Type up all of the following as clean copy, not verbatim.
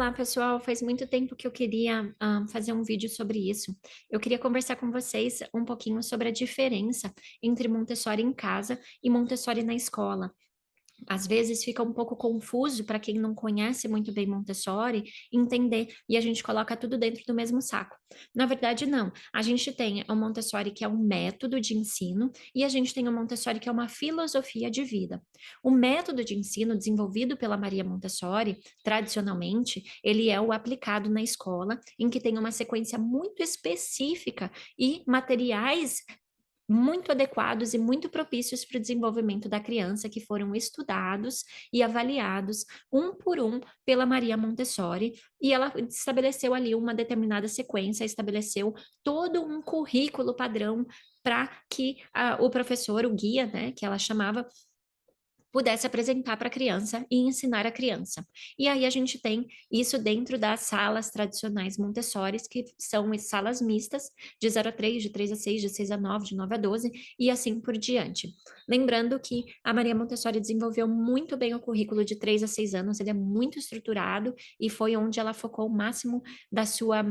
Olá, pessoal. Faz muito tempo que eu queria fazer um vídeo sobre isso. Eu queria conversar com vocês um pouquinho sobre a diferença entre Montessori em casa e Montessori na escola. Às vezes fica um pouco confuso para quem não conhece muito bem Montessori entender e a gente coloca tudo dentro do mesmo saco. Na verdade, não. A gente tem o Montessori que é um método de ensino e a gente tem o Montessori que é uma filosofia de vida. O método de ensino desenvolvido pela Maria Montessori, tradicionalmente, ele é o aplicado na escola, em que tem uma sequência muito específica e materiais muito adequados e muito propícios para o desenvolvimento da criança, que foram estudados e avaliados um por um pela Maria Montessori, e ela estabeleceu ali uma determinada sequência, estabeleceu todo um currículo padrão para que o professor, o guia, né, que ela chamava, pudesse apresentar para a criança e ensinar a criança. E aí a gente tem isso dentro das salas tradicionais Montessoris, que são as salas mistas, de 0 a 3, de 3 a 6, de 6 a 9, de 9 a 12, e assim por diante. Lembrando que a Maria Montessori desenvolveu muito bem o currículo de 3 a 6 anos, ele é muito estruturado, e foi onde ela focou o máximo da sua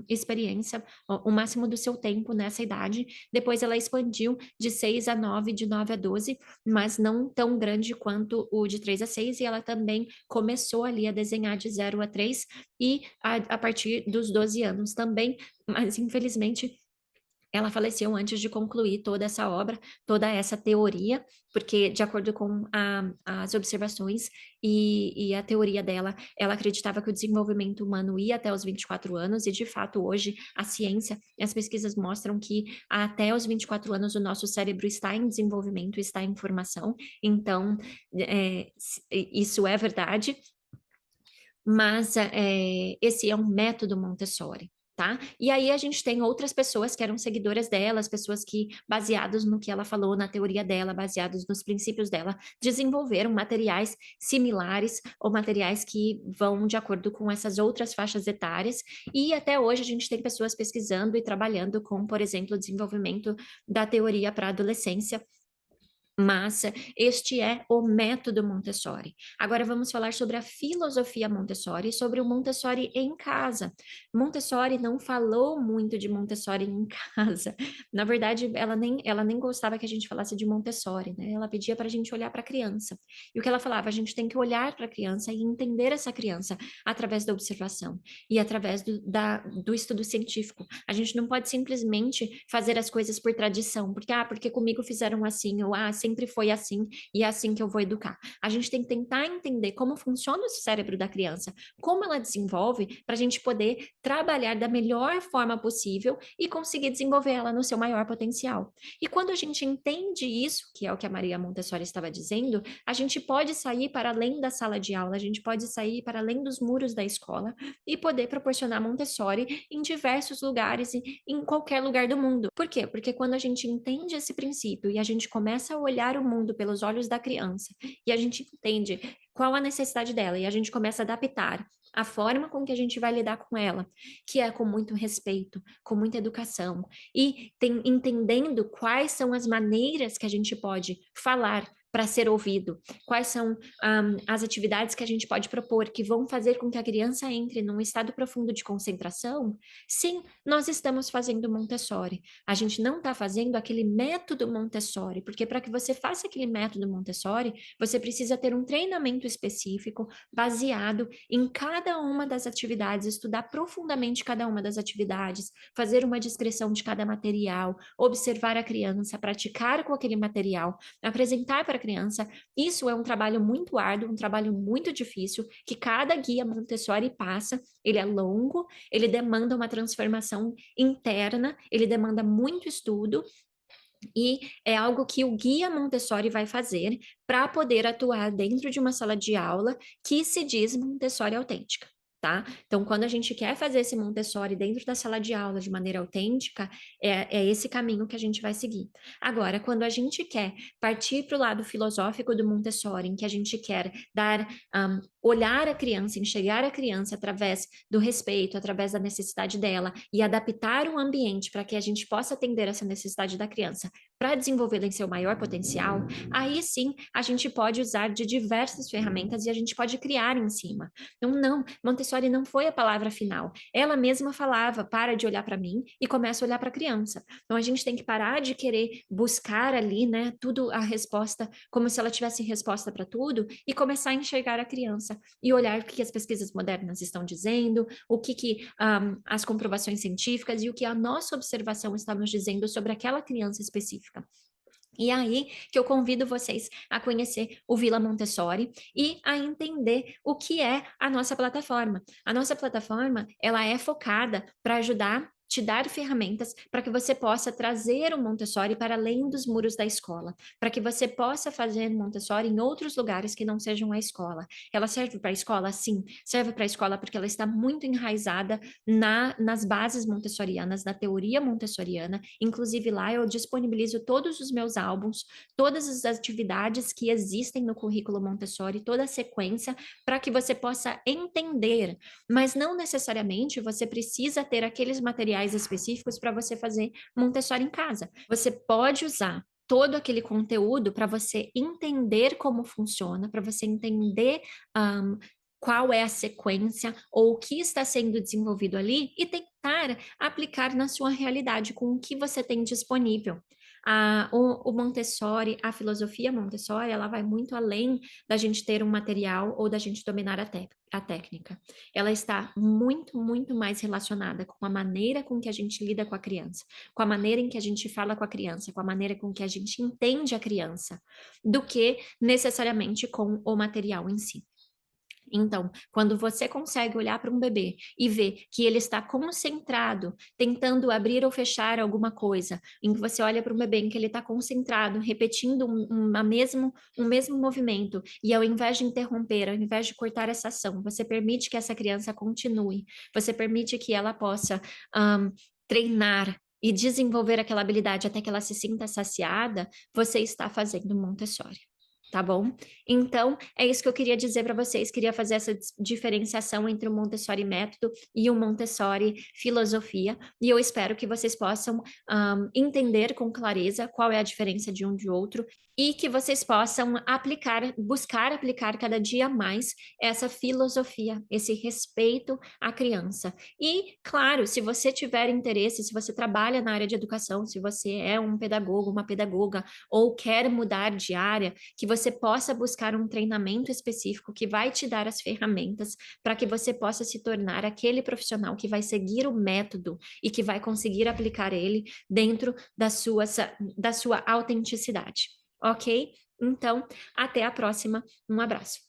experiência, o máximo do seu tempo nessa idade. Depois ela expandiu de 6 a 9, de 9 a 12, mas não tão grande quanto o de 3 a 6, e ela também começou ali a desenhar de 0 a 3 e a partir dos 12 anos também, mas infelizmente ela faleceu antes de concluir toda essa obra, toda essa teoria, porque, de acordo com as observações e a teoria dela, ela acreditava que o desenvolvimento humano ia até os 24 anos, e, de fato, hoje, a ciência e as pesquisas mostram que até os 24 anos o nosso cérebro está em desenvolvimento, está em formação, então, isso é verdade, mas esse é um método Montessori. Tá? E aí a gente tem outras pessoas que eram seguidoras dela, as pessoas que, baseados no que ela falou, na teoria dela, baseados nos princípios dela, desenvolveram materiais similares ou materiais que vão de acordo com essas outras faixas etárias. E até hoje a gente tem pessoas pesquisando e trabalhando com, por exemplo, o desenvolvimento da teoria para a adolescência, mas este é o método Montessori. Agora vamos falar sobre a filosofia Montessori, sobre o Montessori em casa. Montessori não falou muito de Montessori em casa. Na verdade, ela nem gostava que a gente falasse de Montessori, né? Ela pedia para a gente olhar para a criança. E o que ela falava? A gente tem que olhar para a criança e entender essa criança através da observação e através do estudo científico. A gente não pode simplesmente fazer as coisas por tradição, porque comigo fizeram assim, ou sempre foi assim, e é assim que eu vou educar. A gente tem que tentar entender como funciona o cérebro da criança, como ela desenvolve, para a gente poder trabalhar da melhor forma possível e conseguir desenvolver ela no seu maior potencial. E quando a gente entende isso, que é o que a Maria Montessori estava dizendo, a gente pode sair para além da sala de aula, a gente pode sair para além dos muros da escola e poder proporcionar Montessori em diversos lugares e em qualquer lugar do mundo. Por quê? Porque quando a gente entende esse princípio e a gente começa a olhar o mundo pelos olhos da criança e a gente entende qual a necessidade dela e a gente começa a adaptar a forma com que a gente vai lidar com ela, que é com muito respeito, com muita educação e entendendo quais são as maneiras que a gente pode falar para ser ouvido, quais são as atividades que a gente pode propor que vão fazer com que a criança entre num estado profundo de concentração. Sim, nós estamos fazendo Montessori. A gente não está fazendo aquele método Montessori, porque para que você faça aquele método Montessori, você precisa ter um treinamento específico baseado em cada uma das atividades, estudar profundamente cada uma das atividades, fazer uma descrição de cada material, observar a criança, praticar com aquele material, apresentar para a criança. Isso é um trabalho muito árduo, um trabalho muito difícil, que cada guia Montessori passa. Ele é longo, ele demanda uma transformação interna, ele demanda muito estudo, e é algo que o guia Montessori vai fazer para poder atuar dentro de uma sala de aula que se diz Montessori autêntica. Tá? Então, quando a gente quer fazer esse Montessori dentro da sala de aula de maneira autêntica, é esse caminho que a gente vai seguir. Agora, quando a gente quer partir para o lado filosófico do Montessori, em que a gente quer dar, olhar a criança, enxergar a criança através do respeito, através da necessidade dela e adaptar o ambiente para que a gente possa atender essa necessidade da criança para desenvolvê-la em seu maior potencial, aí sim a gente pode usar de diversas ferramentas e a gente pode criar em cima. Então, não, Montessori não foi a palavra final. Ela mesma falava: para de olhar para mim e começa a olhar para a criança. Então, a gente tem que parar de querer buscar ali, né, tudo a resposta, como se ela tivesse resposta para tudo, e começar a enxergar a criança e olhar o que as pesquisas modernas estão dizendo, o que as comprovações científicas e o que a nossa observação está nos dizendo sobre aquela criança específica. E aí que eu convido vocês a conhecer o Vila Montessori e a entender o que é a nossa plataforma. A nossa plataforma, ela é focada para ajudar te dar ferramentas para que você possa trazer o Montessori para além dos muros da escola, para que você possa fazer Montessori em outros lugares que não sejam a escola. Ela serve para a escola? Sim, serve para a escola porque ela está muito enraizada nas bases montessorianas, na teoria montessoriana. Inclusive lá eu disponibilizo todos os meus álbuns, todas as atividades que existem no currículo Montessori, toda a sequência, para que você possa entender, mas não necessariamente você precisa ter aqueles materiais específicos para você fazer Montessori em casa. Você pode usar todo aquele conteúdo para você entender como funciona, para você entender um, qual é a sequência ou o que está sendo desenvolvido ali e tentar aplicar na sua realidade com o que você tem disponível. O Montessori, a filosofia Montessori, ela vai muito além da gente ter um material ou da gente dominar a técnica. Ela está muito, muito mais relacionada com a maneira com que a gente lida com a criança, com a maneira em que a gente fala com a criança, com a maneira com que a gente entende a criança, do que necessariamente com o material em si. Então, quando você consegue olhar para um bebê e ver que ele está concentrado, tentando abrir ou fechar alguma coisa, em que você olha para um bebê em que ele está concentrado, repetindo um mesmo movimento, e ao invés de interromper, ao invés de cortar essa ação, você permite que essa criança continue, você permite que ela possa treinar e desenvolver aquela habilidade até que ela se sinta saciada, você está fazendo Montessori. Tá bom? Então, é isso que eu queria dizer para vocês. Queria fazer essa diferenciação entre o Montessori método e o Montessori filosofia. E eu espero que vocês possam entender com clareza qual é a diferença de um de outro e que vocês possam buscar aplicar cada dia mais essa filosofia, esse respeito à criança. E, claro, se você tiver interesse, se você trabalha na área de educação, se você é um pedagogo, uma pedagoga, ou quer mudar de área, que você possa buscar um treinamento específico que vai te dar as ferramentas para que você possa se tornar aquele profissional que vai seguir o método e que vai conseguir aplicar ele dentro da sua autenticidade, ok? Então, até a próxima. Um abraço.